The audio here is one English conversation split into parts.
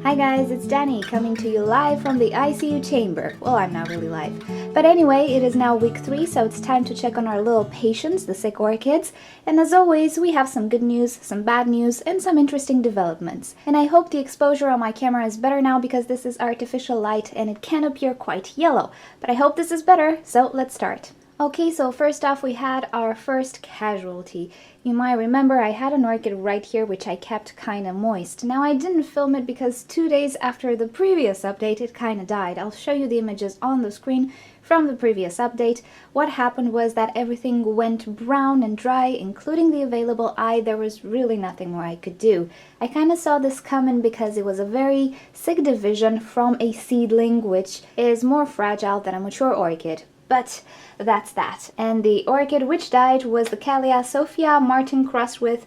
Hi guys, it's Danny coming to you live from the ICU chamber. Well, I'm not really live. But anyway, it is now week 3, so it's time to check on our little patients, the sick orchids. And as always, we have some good news, some bad news, and some interesting developments. And I hope the exposure on my camera is better now because this is artificial light and it can appear quite yellow. But I hope this is better, so let's start. Okay, so first off we had our first casualty. You might remember I had an orchid right here which I kept kinda moist. Now I didn't film it because 2 days after the previous update it kinda died. I'll show you the images on the screen from the previous update. What happened was that everything went brown and dry, including the available eye. There was really nothing more I could do. I kinda saw this coming because it was a very sick division from a seedling which is more fragile than a mature orchid. But that's that. And the orchid which died was the Calia Sophia Martin crossed with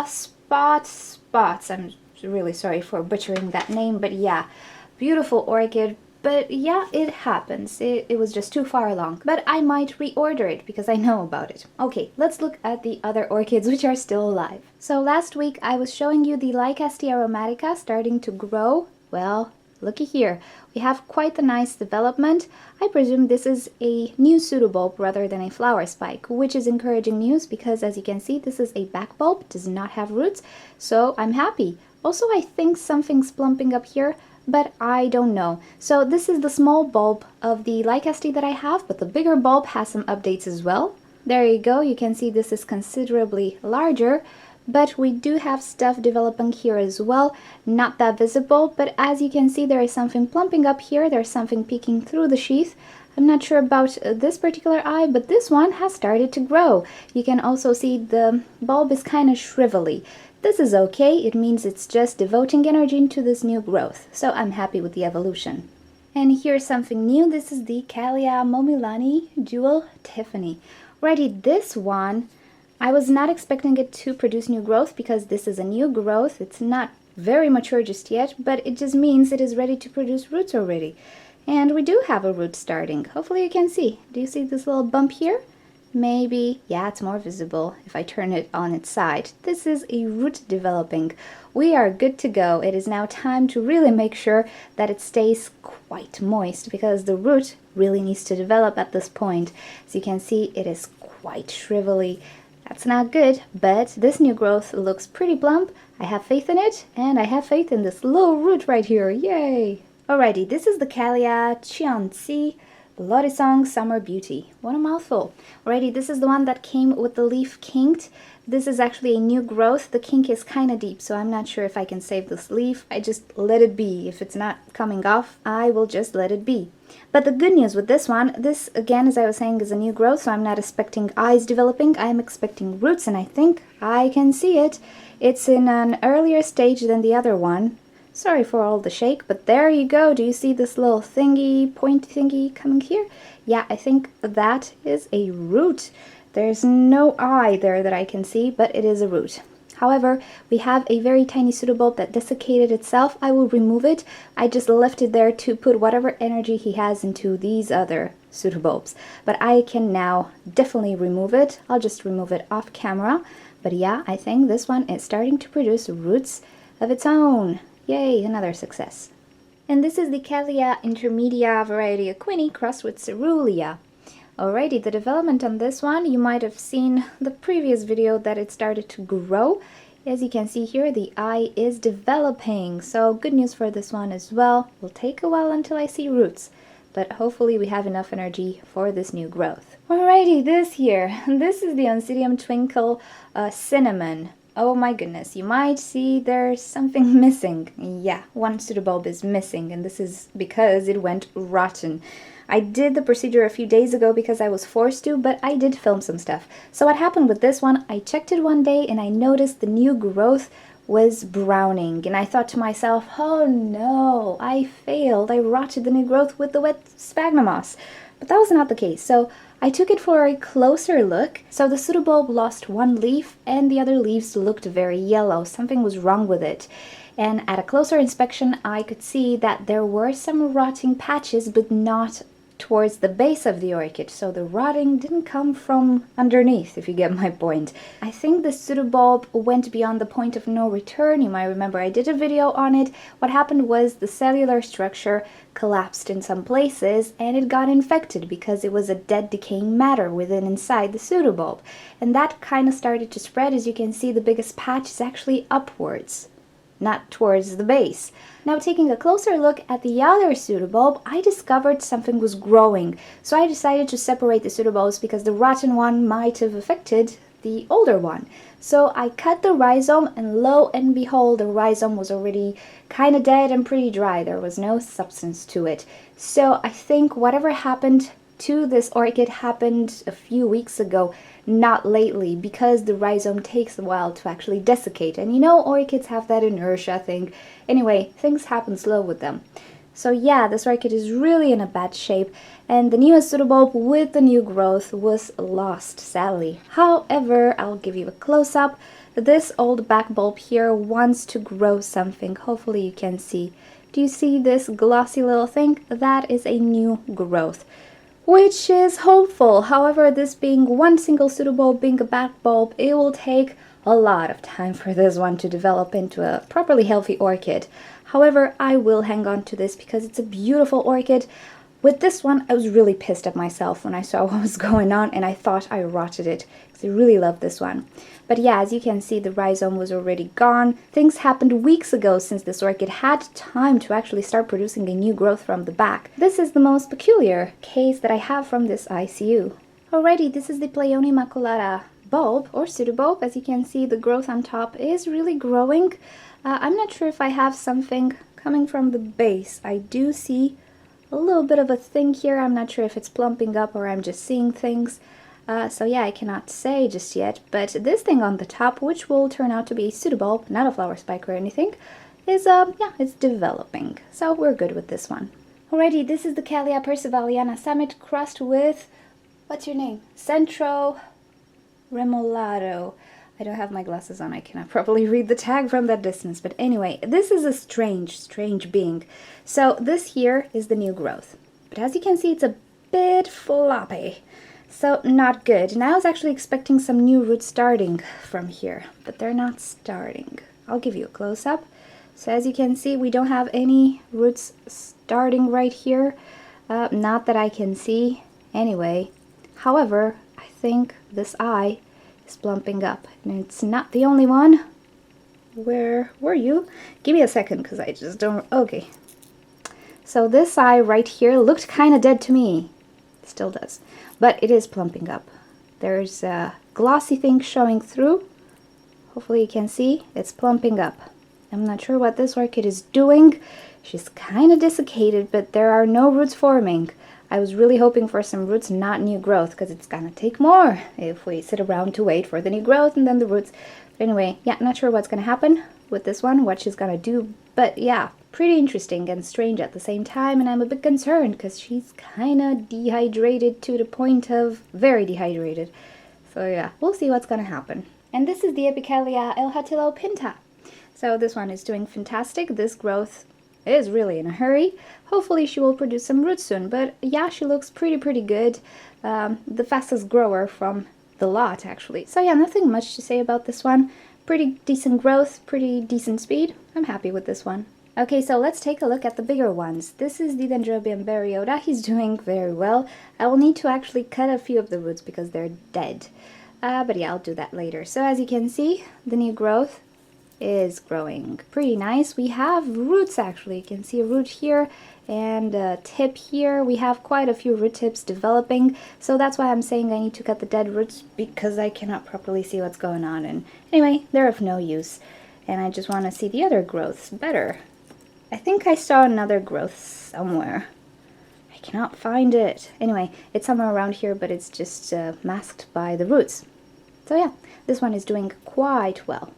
spots. I'm really sorry for butchering that name, but yeah, beautiful orchid. But yeah, it happens. It was just too far along. But I might reorder it because I know about it. Okay, let's look at the other orchids which are still alive. So last week I was showing you the Lycaste aromatica starting to grow. Well, looky here. We have quite a nice development. I presume this is a new pseudobulb rather than a flower spike, which is encouraging news because as you can see, this is a back bulb, does not have roots, so I'm happy. Also, I think something's plumping up here, but I don't know. So this is the small bulb of the Lycaste that I have, but the bigger bulb has some updates as well. There you go, you can see this is considerably larger. But we do have stuff developing here as well, not that visible, but as you can see there is something plumping up here, there's something peeking through the sheath. I'm not sure about this particular eye, but this one has started to grow. You can also see the bulb is kind of shrivelly. This is okay, it means it's just devoting energy into this new growth, so I'm happy with the evolution. And here's something new, this is the Calia Momilani Jewel Tiffany. Already this one, I was not expecting it to produce new growth because this is a new growth. It's not very mature just yet, but it just means it is ready to produce roots already. And we do have a root starting. Hopefully you can see. Do you see this little bump here? Maybe, yeah, it's more visible if I turn it on its side. This is a root developing. We are good to go. It is now time to really make sure that it stays quite moist because the root really needs to develop at this point. As you can see, it is quite shrivelly. That's not good, but this new growth looks pretty plump. I have faith in it, and I have faith in this little root right here. Yay! Alrighty, this is the Calia Chianti Bloody Song Summer Beauty. What a mouthful. Alrighty, this is the one that came with the leaf kinked. This is actually a new growth. The kink is kind of deep, so I'm not sure if I can save this leaf. I just let it be. If it's not coming off, I will just let it be. But the good news with this one, this again, as I was saying, is a new growth, so I'm not expecting eyes developing. I'm expecting roots, and I think I can see it. It's in an earlier stage than the other one. Sorry for all the shake, but there you go. Do you see this little thingy, point thingy coming here? Yeah, I think that is a root. There's no eye there that I can see, but it is a root. However, we have a very tiny pseudobulb that desiccated itself. I will remove it. I just left it there to put whatever energy he has into these other pseudobulbs. But I can now definitely remove it. I'll just remove it off camera. But yeah, I think this one is starting to produce roots of its own. Yay, another success. And this is the Calia Intermedia variety Aquini crossed with Cerulean. Alrighty, the development on this one, you might have seen the previous video that it started to grow. As you can see here, the eye is developing, so good news for this one as well. Will take a while until I see roots, but hopefully we have enough energy for this new growth. Alrighty, this here, this is the Oncidium Twinkle Cinnamon. Oh my goodness, you might see there's something missing. Yeah, one pseudobulb is missing, and this is because it went rotten. I did the procedure a few days ago because I was forced to, but I did film some stuff. So what happened with this one, I checked it one day and I noticed the new growth was browning. And I thought to myself, oh no, I failed. I rotted the new growth with the wet sphagnum moss. But that was not the case. So I took it for a closer look. So the pseudobulb lost one leaf and the other leaves looked very yellow. Something was wrong with it. And at a closer inspection, I could see that there were some rotting patches, but not towards the base of the orchid, so the rotting didn't come from underneath, if you get my point. I think the pseudobulb went beyond the point of no return. You might remember I did a video on it. What happened was the cellular structure collapsed in some places and it got infected because it was a dead decaying matter inside the pseudobulb, and that kind of started to spread. As you can see, the biggest patch is actually upwards, not towards the base. Now, taking a closer look at the other pseudobulb, I discovered something was growing. So I decided to separate the pseudobulbs because the rotten one might have affected the older one. So I cut the rhizome, and lo and behold, the rhizome was already kind of dead and pretty dry. There was no substance to it. So I think whatever happened to this orchid happened a few weeks ago, not lately, because the rhizome takes a while to actually desiccate. And you know, orchids have that inertia thing. Anyway, things happen slow with them. So yeah, this orchid is really in a bad shape, and the newest pseudobulb with the new growth was lost, sadly. However, I'll give you a close-up. This old back bulb here wants to grow something. Hopefully you can see. Do you see this glossy little thing? That is a new growth, which is hopeful. However, this being one single pseudobulb, being a back bulb, it will take a lot of time for this one to develop into a properly healthy orchid. However, I will hang on to this because it's a beautiful orchid. With this one, I was really pissed at myself when I saw what was going on, and I thought I rotted it because I really love this one. But yeah, as you can see, the rhizome was already gone. Things happened weeks ago since this orchid had time to actually start producing a new growth from the back. This is the most peculiar case that I have from this ICU. Alrighty, this is the Pleione maculata bulb or pseudobulb. As you can see, the growth on top is really growing. I'm not sure if I have something coming from the base. I do see a little bit of a thing here. I'm not sure if it's plumping up or I'm just seeing things. So yeah, I cannot say just yet, but this thing on the top, which will turn out to be a pseudobulb, not a flower spike or anything, is yeah, it's developing. So we're good with this one. Alrighty, this is the Calea persivaliana summit crossed with, what's your name? Centro Remoulado. I don't have my glasses on, I cannot properly read the tag from that distance, but anyway, this is a strange being. So this here is the new growth, but as you can see, it's a bit floppy, so not good. And I was actually expecting some new roots starting from here, but they're not starting. I'll give you a close-up. So as you can see, we don't have any roots starting right here, not that I can see anyway. However, I think this eye is plumping up, and it's not the only one. Where were you? Give me a second, because I just don't... Okay. So this eye right here looked kind of dead to me. It still does. But it is plumping up. There's a glossy thing showing through. Hopefully you can see. It's plumping up. I'm not sure what this orchid is doing. She's kind of desiccated, but there are no roots forming. I was really hoping for some roots, not new growth, because it's gonna take more if we sit around to wait for the new growth and then the roots. But anyway, yeah, not sure what's gonna happen with this one, what she's gonna do. But yeah, pretty interesting and strange at the same time, and I'm a bit concerned because she's kind of dehydrated to the point of very dehydrated. So yeah, we'll see what's gonna happen. And this is the Epicalia Al-Hattal Pinta. So this one is doing fantastic. This growth is really in a hurry. Hopefully she will produce some roots soon, but yeah, she looks pretty good. The fastest grower from the lot, actually. So yeah, nothing much to say about this one. Pretty decent growth, pretty decent speed. I'm happy with this one. Okay, so let's take a look at the bigger ones. This is the Dendrobium Barrio. He's doing very well. I will need to actually cut a few of the roots because they're dead. But yeah, I'll do that later. So as you can see, the new growth is growing pretty nice. We have roots, actually. You can see a root here and a tip here. We have quite a few root tips developing, so that's why I'm saying I need to cut the dead roots, because I cannot properly see what's going on. And anyway, they're of no use, and I just want to see the other growths better. I think I saw another growth somewhere. I cannot find it. Anyway, it's somewhere around here, but it's just masked by the roots. So yeah, this one is doing quite well.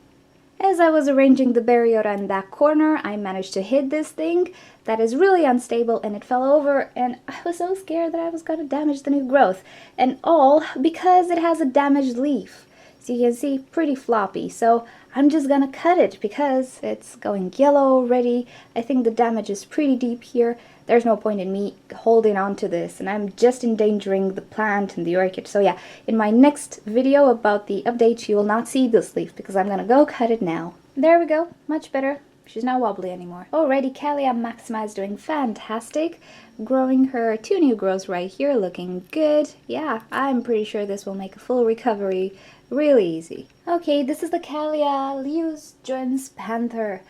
As I was arranging the Barriota in that corner, I managed to hit this thing that is really unstable, and it fell over, and I was so scared that I was going to damage the new growth. And all because it has a damaged leaf. So you can see, pretty floppy. So I'm just gonna cut it because it's going yellow already. I think the damage is pretty deep here. there's no point in me holding on to this, and I'm just endangering the plant and the orchid. So yeah, in my next video about the update, you will not see this leaf because I'm gonna go cut it now. There we go, much better. She's not wobbly anymore. Alrighty, Kalia Maxima is doing fantastic. Growing her 2 new growths right here, looking good. Yeah, I'm pretty sure this will make a full recovery really easy. Okay, this is the Kalia Leos Jones Panther.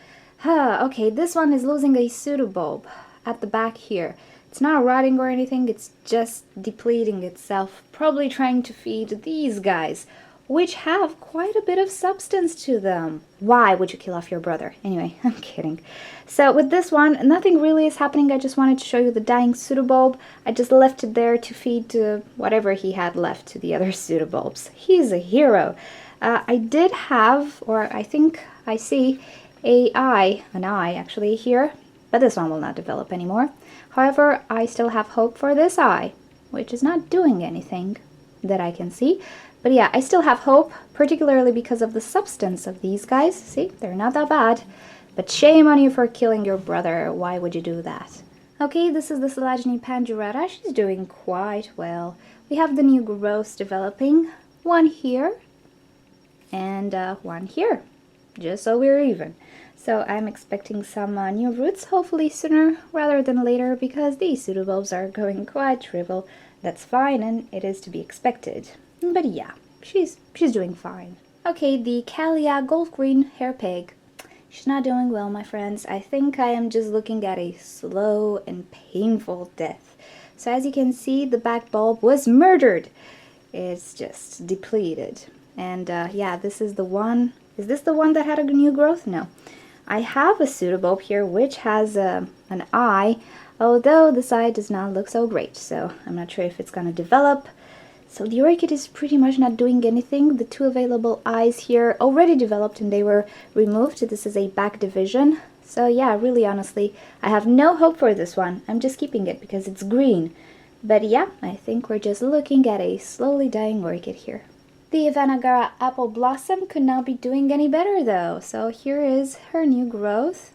Okay, this one is losing a pseudobulb at the back here. It's not rotting or anything, it's just depleting itself, probably trying to feed these guys, which have quite a bit of substance to them. Why would you kill off your brother? Anyway, I'm kidding. So with this one, nothing really is happening. I just wanted to show you the dying pseudobulb. I just left it there to feed whatever he had left to the other pseudobulbs. He's a hero. I did have, or I think I see, an eye actually here, but this one will not develop anymore. However, I still have hope for this eye, which is not doing anything that I can see. But yeah, I still have hope, particularly because of the substance of these guys. See, they're not that bad. But shame on you for killing your brother. Why would you do that? Okay, this is the Selagine Pandurata. She's doing quite well. We have the new growths developing. One here and one here, just so we're even. So I'm expecting some new roots, hopefully sooner rather than later, because these pseudobulbs are going quite trivial. That's fine, and it is to be expected. But yeah, she's doing fine. Okay, the Kalia Golf Green Hair Pig. She's not doing well, my friends. I think I am just looking at a slow and painful death. So as you can see, the back bulb was murdered. It's just depleted. And yeah, this is the one. Is this the one that had a new growth? No. I have a pseudobulb here which has an eye, although the side does not look so great. So I'm not sure if it's going to develop. So the orchid is pretty much not doing anything. The 2 available eyes here already developed and they were removed. This is a back division. So yeah, really honestly, I have no hope for this one. I'm just keeping it because it's green. But yeah, I think we're just looking at a slowly dying orchid here. The Negara Apple Blossom could not be doing any better though. So here is her new growth.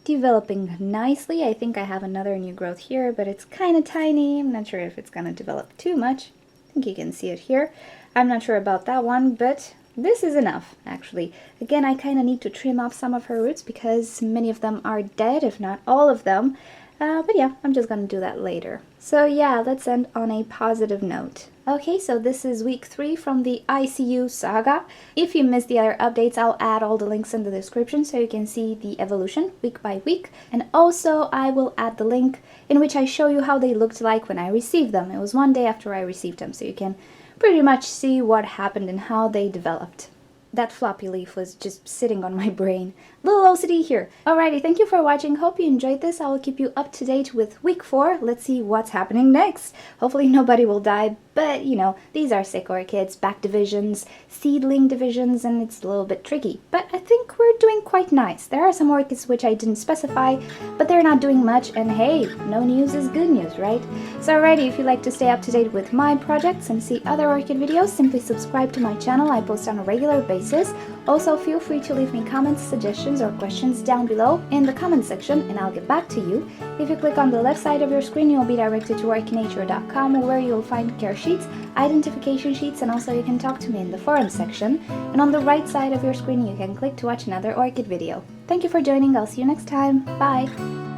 Developing nicely. I think I have another new growth here, but it's kind of tiny. I'm not sure if it's going to develop too much. I think you can see it here. I'm not sure about that one, but this is enough, actually. Again, I kind of need to trim off some of her roots because many of them are dead, if not all of them. But yeah, I'm just going to do that later. So yeah, let's end on a positive note. Okay, so this is week 3 from the ICU saga. If you missed the other updates, I'll add all the links in the description so you can see the evolution week by week. And also I will add the link in which I show you how they looked like when I received them. It was one day after I received them, so you can pretty much see what happened and how they developed. That floppy leaf was just sitting on my brain. Little OCD here. Alrighty, thank you for watching. Hope you enjoyed this. I will keep you up to date with week 4. Let's see what's happening next. Hopefully nobody will die, but you know, these are sick orchids, back divisions, seedling divisions, and it's a little bit tricky. But I think we're doing quite nice. There are some orchids which I didn't specify, but they're not doing much, and hey, no news is good news, right? So alrighty, if you'd like to stay up to date with my projects and see other orchid videos, simply subscribe to my channel. I post on a regular basis. Also, feel free to leave me comments, suggestions, or questions down below in the comment section, and I'll get back to you. If you click on the left side of your screen, you'll be directed to orchidnature.com, where you'll find care sheets, identification sheets, and also you can talk to me in the forum section. And on the right side of your screen, you can click to watch another orchid video. Thank you for joining. I'll see you next time. Bye!